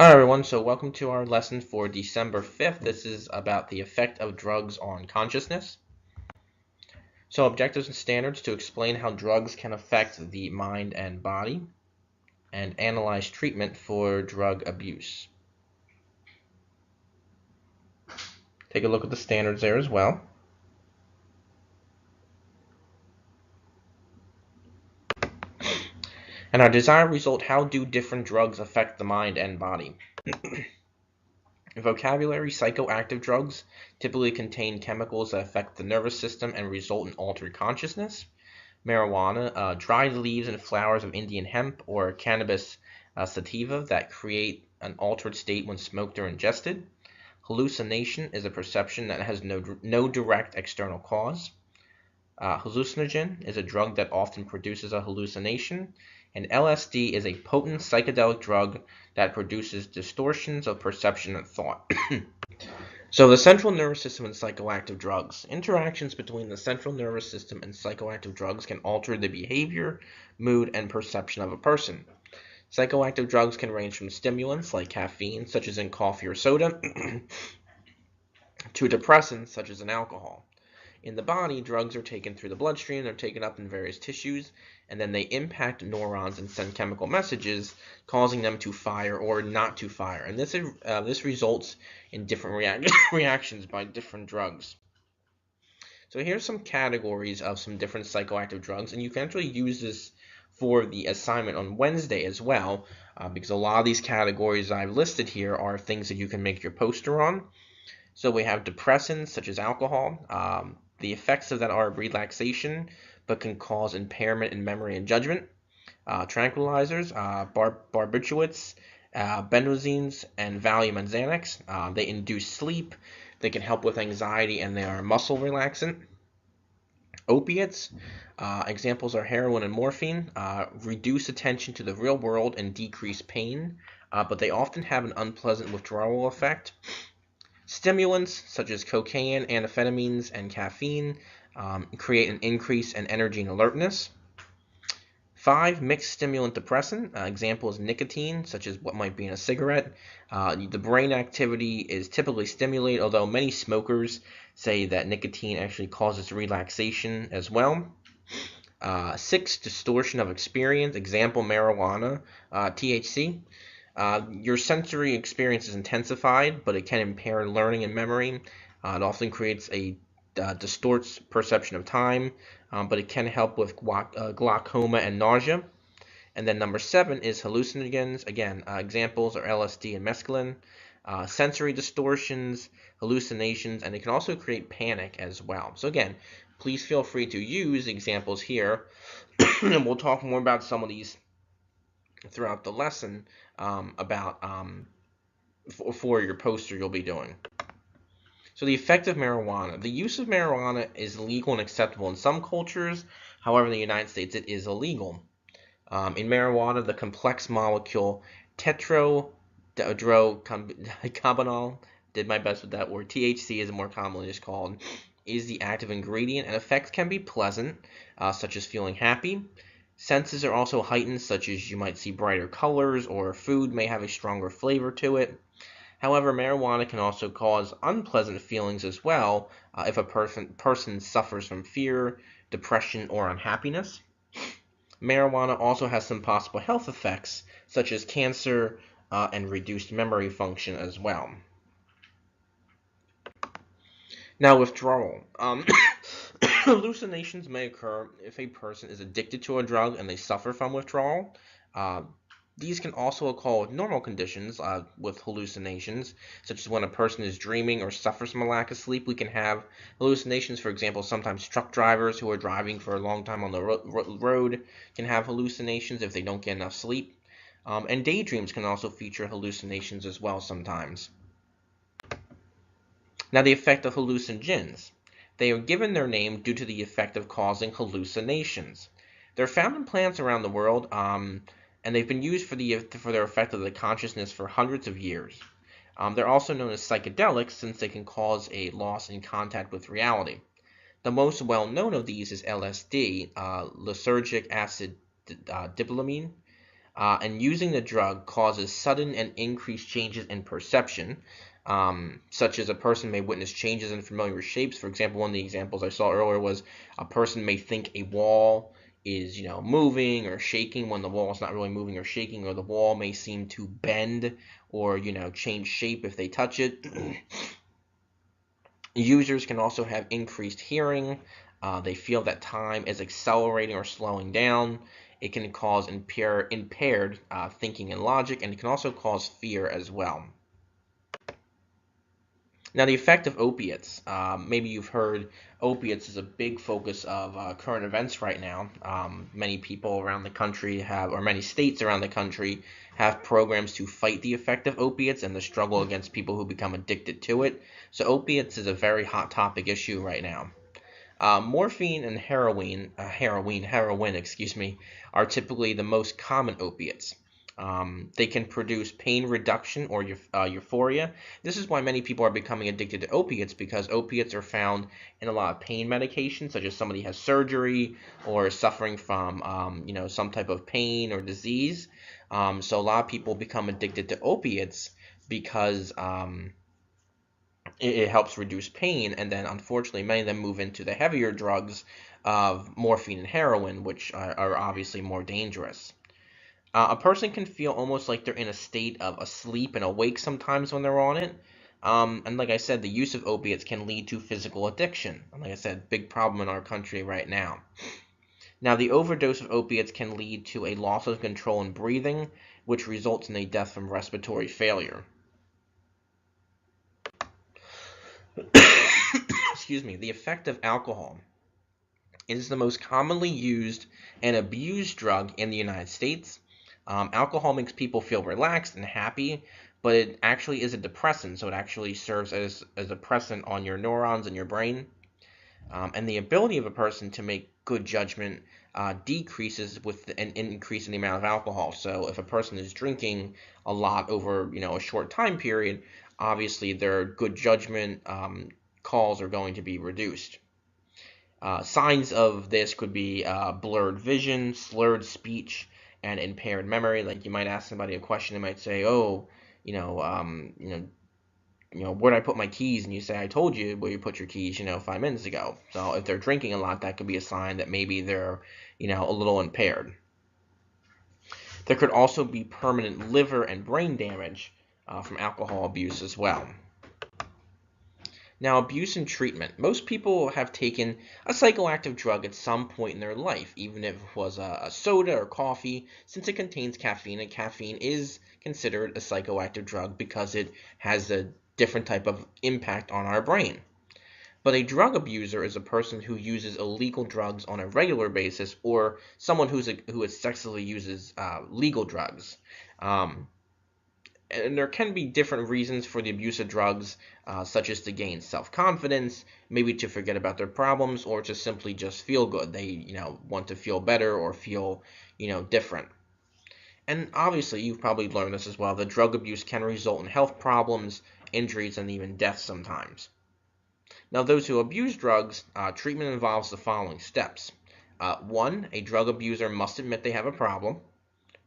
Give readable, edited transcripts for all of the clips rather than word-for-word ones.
Hi everyone, so welcome to our lesson for December 5th. This is about the effect of drugs on consciousness. So objectives and standards to explain how drugs can affect the mind and body and analyze treatment for drug abuse. Take a look at the standards there as well. And our desired result, how do different drugs affect the mind and body? Vocabulary: psychoactive drugs typically contain chemicals that affect the nervous system and result in altered consciousness. Marijuana, dried leaves and flowers of Indian hemp or cannabis sativa that create an altered state when smoked or ingested. Hallucination is a perception that has no direct external cause. Hallucinogen is a drug that often produces a hallucination. And LSD is a potent psychedelic drug that produces distortions of perception and thought. So the central nervous system and psychoactive drugs. Interactions between the central nervous system and psychoactive drugs can alter the behavior, mood, and perception of a person. Psychoactive drugs can range from stimulants like caffeine, such as in coffee or soda, to depressants, such as in alcohol. In the body, drugs are taken through the bloodstream, they're taken up in various tissues, and then they impact neurons and send chemical messages, causing them to fire or not to fire. And this results in different reactions by different drugs. So here's some categories of some different psychoactive drugs, and you can actually use this for the assignment on Wednesday as well, because a lot of these categories I've listed here are things that you can make your poster on. So we have depressants such as alcohol. The effects of that are relaxation, but can cause impairment in memory and judgment. Tranquilizers, barbiturates, benzodiazepines, and Valium and Xanax. They induce sleep. They can help with anxiety, and they are muscle relaxant. Opiates, examples are heroin and morphine, reduce attention to the real world and decrease pain, but they often have an unpleasant withdrawal effect. Stimulants such as cocaine, amphetamines, and caffeine create an increase in energy and alertness. 5. Mixed stimulant depressant. Example is nicotine, such as what might be in a cigarette. The brain activity is typically stimulated, although many smokers say that nicotine actually causes relaxation as well. 6. Distortion of experience. Example, marijuana, THC. Your sensory experience is intensified, but it can impair learning and memory. It often creates a distorts perception of time, but it can help with glaucoma and nausea. And then number 7 is hallucinogens. Again, examples are LSD and mescaline. Sensory distortions, hallucinations, and it can also create panic as well. So again, please feel free to use examples here, and we'll talk more about some of these throughout the lesson for your poster you'll be doing. So the effect of marijuana. The use of marijuana is legal and acceptable in some cultures. However, in the United States, it is illegal. In marijuana, the complex molecule tetrahydrocannabinol, did my best with that word, THC is more commonly just called, is the active ingredient, and effects can be pleasant, such as feeling happy. Senses are also heightened, such as you might see brighter colors, or food may have a stronger flavor to it. However, marijuana can also cause unpleasant feelings as well if a person suffers from fear, depression, or unhappiness. Marijuana also has some possible health effects, such as cancer and reduced memory function as well. Now, withdrawal. Hallucinations may occur if a person is addicted to a drug and they suffer from withdrawal. These can also occur with normal conditions with hallucinations, such as when a person is dreaming or suffers from a lack of sleep. We can have hallucinations. For example, sometimes truck drivers who are driving for a long time on the road can have hallucinations if they don't get enough sleep. And daydreams can also feature hallucinations as well sometimes. Now, the effect of hallucinogens. They are given their name due to the effect of causing hallucinations. They're found in plants around the world, and they've been used for their effect of the consciousness for hundreds of years. They're also known as psychedelics since they can cause a loss in contact with reality. The most well-known of these is LSD, lysergic acid diplamine. And using the drug causes sudden and increased changes in perception, such as a person may witness changes in familiar shapes. For example, one of the examples I saw earlier was a person may think a wall is, moving or shaking when the wall is not really moving or shaking, or the wall may seem to bend or, change shape if they touch it. Users can also have increased hearing. They feel that time is accelerating or slowing down. It can cause impaired thinking and logic, and it can also cause fear as well. Now, the effect of opiates. Maybe you've heard opiates is a big focus of current events right now. Many people around the country have, or many states around the country have programs to fight the effect of opiates and the struggle against people who become addicted to it. So opiates is a very hot topic issue right now. Morphine and heroin, excuse me, are typically the most common opiates. They can produce pain reduction or euphoria. This is why many people are becoming addicted to opiates, because opiates are found in a lot of pain medications, such as somebody has surgery or is suffering from, some type of pain or disease. So a lot of people become addicted to opiates because it helps reduce pain, and then unfortunately many of them move into the heavier drugs of morphine and heroin, which are obviously more dangerous. A person can feel almost like they're in a state of asleep and awake sometimes when they're on it. And like I said, the use of opiates can lead to physical addiction. And like I said, big problem in our country right now. Now, the overdose of opiates can lead to a loss of control in breathing, which results in a death from respiratory failure. Excuse me. The effect of alcohol. It is the most commonly used and abused drug in the United States. Alcohol makes people feel relaxed and happy, but it actually is a depressant, so it actually serves as a depressant on your neurons in your brain. And the ability of a person to make good judgment decreases with an increase in the amount of alcohol. So if a person is drinking a lot over, a short time period, obviously their good judgment calls are going to be reduced. Signs of this could be blurred vision, slurred speech, and impaired memory. Like you might ask somebody a question, they might say, "Oh, where did I put my keys?" And you say, "I told you where you put your keys, 5 minutes ago." So if they're drinking a lot, that could be a sign that maybe they're, a little impaired. There could also be permanent liver and brain damage from alcohol abuse as well. Now, abuse and treatment. Most people have taken a psychoactive drug at some point in their life, even if it was a soda or coffee, since it contains caffeine, and caffeine is considered a psychoactive drug because it has a different type of impact on our brain. But a drug abuser is a person who uses illegal drugs on a regular basis, or someone who excessively uses legal drugs. And there can be different reasons for the abuse of drugs, such as to gain self-confidence, maybe to forget about their problems, or to simply just feel good. They, want to feel better or feel, different. And obviously, you've probably learned this as well, that drug abuse can result in health problems, injuries, and even death sometimes. Now, those who abuse drugs, treatment involves the following steps. 1, a drug abuser must admit they have a problem.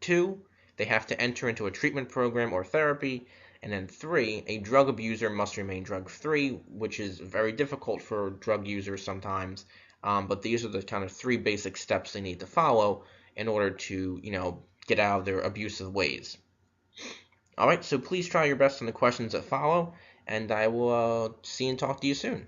2, they have to enter into a treatment program or therapy. And then 3, a drug abuser must remain drug-free, which is very difficult for drug users sometimes. But these are the kind of 3 basic steps they need to follow in order to, get out of their abusive ways. All right, so please try your best on the questions that follow, and I will see and talk to you soon.